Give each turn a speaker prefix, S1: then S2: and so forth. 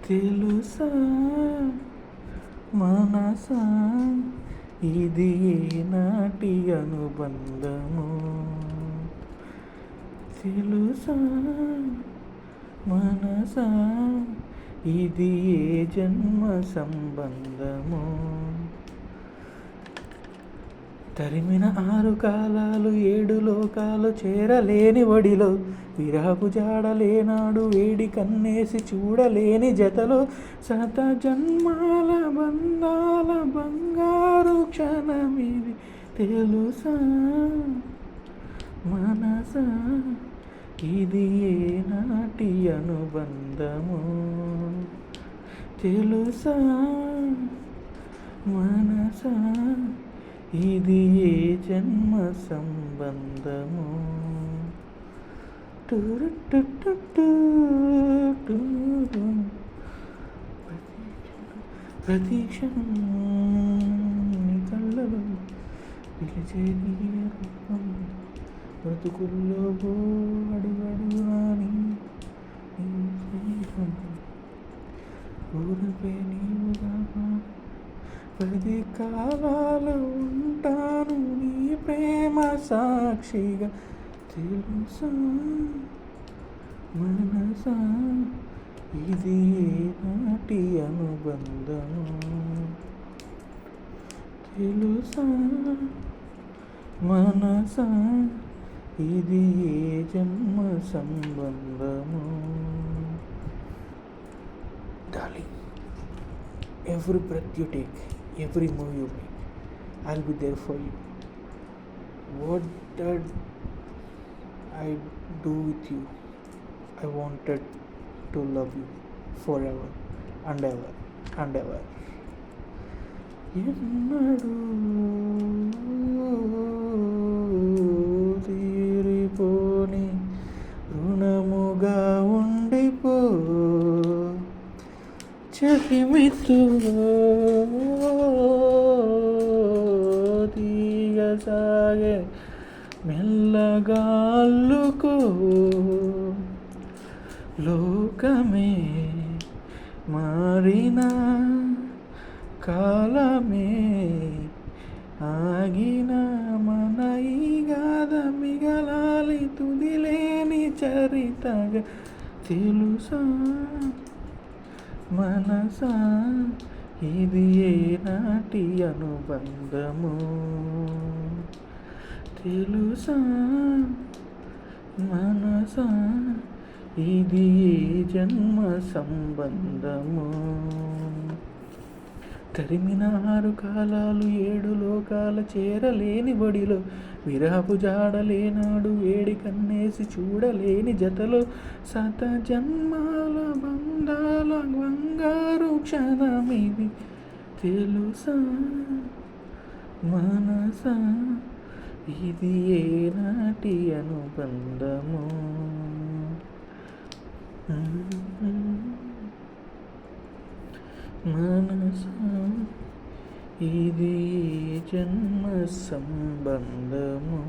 S1: తెలుసా మనసా ఇది ఏనాటి అనుబంధము, తెలుసా మనసా ఇది ఏ జన్మ సంబంధము. తరిమిన 6 కాలాలు 7 లోకాలు చేరలేని ఒడిలో, విరహపు జాడలేనాడు వేడి కన్నేసి చూడలేని జతలో, శత జన్మాల బంధాల బంగారు క్షణమిది, తెలుసా మనసా ఇది ఏనాటి అనుబంధము, తెలుసా మనసా ఇది ఏ జన్మ సంబంధము. ప్రతి క్షణం నీ కళ్ళలో పిలిచే నీ రూపం, బ్రతుకుల్లో అడుగడుగునా నీ స్నేహం, ఊరిపై నీవుగా 10 కాలాలు ఉంటాను నీ ప్రేమ సాక్షిగా, తెలుసా మనసా ఇది ఏనాటి అనుబంధము, తెలుసా మనసా ఇది ఏ జన్మ సంబంధము. Darling, every breath you take, every move you make, I'll be there for you. What did I do with you? I wanted to love you forever and ever and ever. ఎన్నడూ తీరిపోని రుణముగా ఉండిపో, చలిమితో తీయసాగే మెల్లగా అల్లుకో, లోకమే మారిన కాలమే ఆగిన మన ఈ గాథ మిగలాలి తుదిలేని చరితగా, తెలుసా మనసా ఇది ఏనాటి అనుబంధము, తెలుసా మనసా ఇది ఏ జన్మ సంబంధము. తరిమిన 6 కాలాలు 7 లోకాల చేరలేని బడిలో, విరహపు జాడలేనాడు వేడి కన్నేసి చూడలేని జతలో, శత జన్మాల బంధాల బంగారు క్షణమిది, తెలుసా మనసా ఇది ఏనాటి అనుబంధము. మనసా ఇది జన్మ సంబంధము.